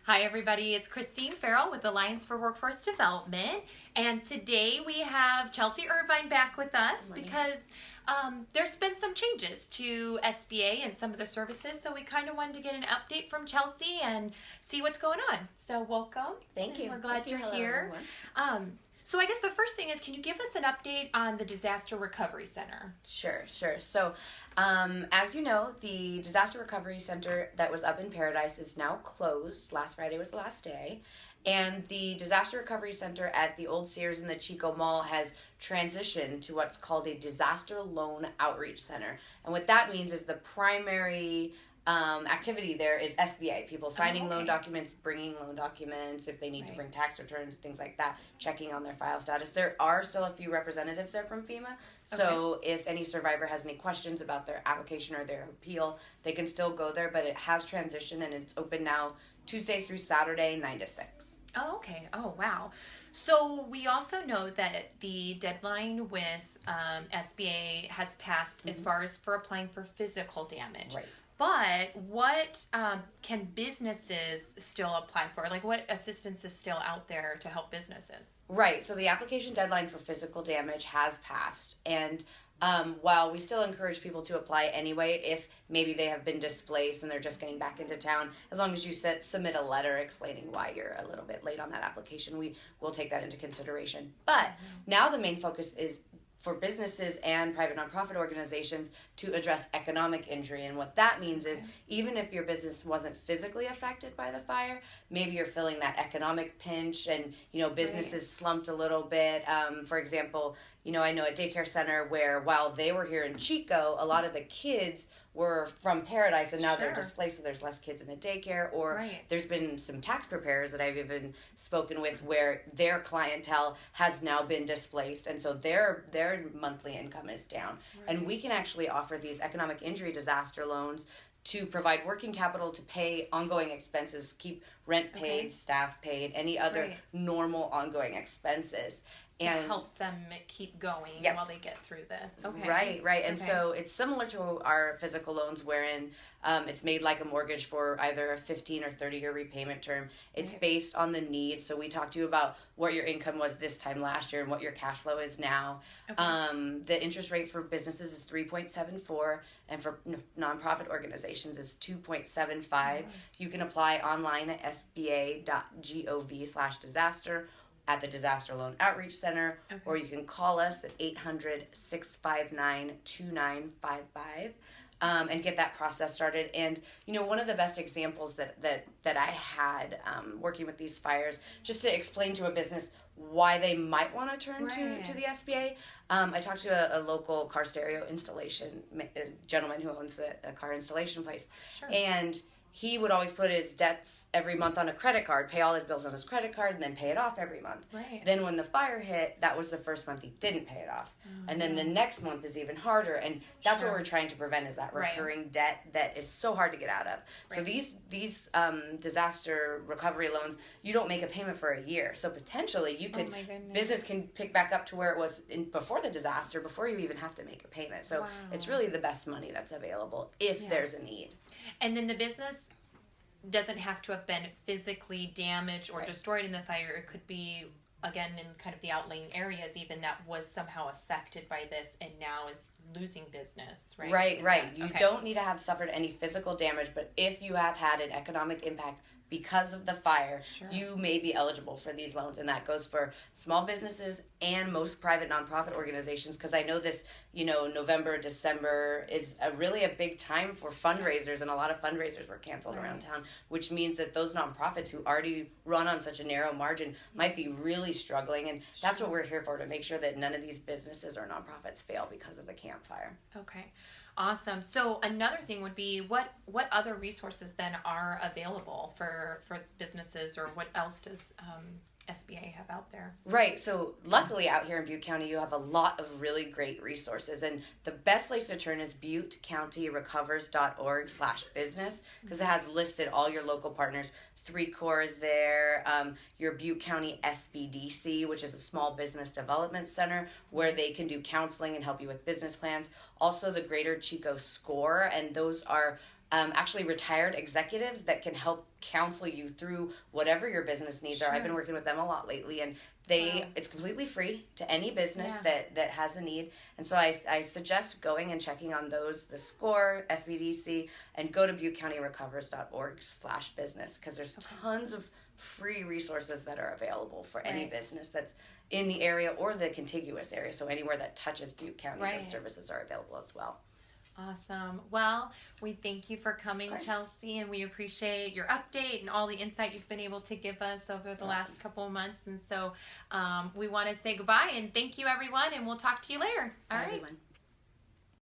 Hi everybody, it's Kristine Farrell with Alliance for Workforce Development, and today we have Chelsea Irvine back with us because there's been some changes to SBA and some of the services, so we kind of wanted to get an update from Chelsea and see what's going on. So welcome. Thank you. We're glad you're Hello, here. So I guess the first thing is, can you give us an update on the Disaster Recovery Center? Sure. So, as you know, the Disaster Recovery Center that was up in Paradise is now closed. Last Friday was the last day. And the Disaster Recovery Center at the Old Sears in the Chico Mall has transitioned to what's called a Disaster Loan Outreach Center. And what that means is the primary activity there is SBA, people signing loan documents, bringing loan documents if they need to bring tax returns, things like that, checking on their file status. There are still a few representatives there from FEMA, so if any survivor has any questions about their application or their appeal, they can still go there, but it has transitioned and it's open now Tuesday through Saturday, 9 to 6. Oh, okay. Oh, wow. So we also know that the deadline with SBA has passed as far as for applying for physical damage. Right. But what can businesses still apply for? Like, what assistance is still out there to help businesses? Right. So the application deadline for physical damage has passed. And while we still encourage people to apply anyway, if maybe they have been displaced and they're just getting back into town, as long as you submit a letter explaining why you're a little bit late on that application, we will take that into consideration. But now the main focus is for businesses and private nonprofit organizations to address economic injury. And what that means is, even if your business wasn't physically affected by the fire, maybe you're feeling that economic pinch and, businesses slumped a little bit. For example, I know a daycare center where while they were here in Chico, a lot of the kids were from Paradise and now they're displaced, so there's less kids in the daycare, or there's been some tax preparers that I've even spoken with where their clientele has now been displaced, and so their monthly income is down. And we can actually offer these economic injury disaster loans to provide working capital to pay ongoing expenses, keep rent paid, staff paid, any other normal ongoing expenses. To help them keep going while they get through this. Right. And so it's similar to our physical loans wherein it's made like a mortgage for either a 15 or 30-year repayment term. It's based on the needs. So we talked to you about what your income was this time last year and what your cash flow is now. The interest rate for businesses is 3.74, and for nonprofit organizations is 2.75. You can apply online at sba.gov/disaster at the Disaster Loan Outreach Center, or you can call us at 800-659-2955 and get that process started. And, one of the best examples that I had working with these fires, just to explain to a business why they might want to turn to the SBA, I talked to a local car stereo installation gentleman who owns a car installation place, and he would always put his debts every month on a credit card, pay all his bills on his credit card, and then pay it off every month. Then when the fire hit, that was the first month he didn't pay it off. And then the next month is even harder. And that's what we're trying to prevent, is that recurring debt that is so hard to get out of. So these disaster recovery loans, you don't make a payment for a year. So potentially you could, business can pick back up to where it was before the disaster, before you even have to make a payment. So it's really the best money that's available if there's a need. And then the business doesn't have to have been physically damaged or destroyed in the fire. It could be, again, in kind of the outlying areas even, that was somehow affected by this and now is losing business, right? Right. You don't need to have suffered any physical damage, but if you have had an economic impact because of the fire, you may be eligible for these loans, and that goes for small businesses and most private nonprofit organizations, because I know this, November, December is really a big time for fundraisers, and a lot of fundraisers were canceled around town, which means that those nonprofits who already run on such a narrow margin might be really struggling, and that's what we're here for, to make sure that none of these businesses or nonprofits fail because of the campfire. Okay. Awesome. So another thing would be, what other resources then are available for businesses, or what else does SBA have out there? Right. So luckily out here in Butte County, you have a lot of really great resources, and the best place to turn is buttecountyrecovers.org/business, because it has listed all your local partners. 3Corps is there, your Butte County SBDC, which is a small business development center where they can do counseling and help you with business plans. Also the Greater Chico SCORE, and those are actually retired executives that can help counsel you through whatever your business needs are. I've been working with them a lot lately, and it's completely free to any business that has a need. And so I suggest going and checking on those, the SCORE, SBDC, and go to ButteCountyRecovers.org/business, because there's tons of free resources that are available for any business that's in the area or the contiguous area. So anywhere that touches Butte County, those services are available as well. Awesome. Well, we thank you for coming, Chelsea, and we appreciate your update and all the insight you've been able to give us over the last couple of months. And so we want to say goodbye and thank you, everyone, and we'll talk to you later. All right. Everyone.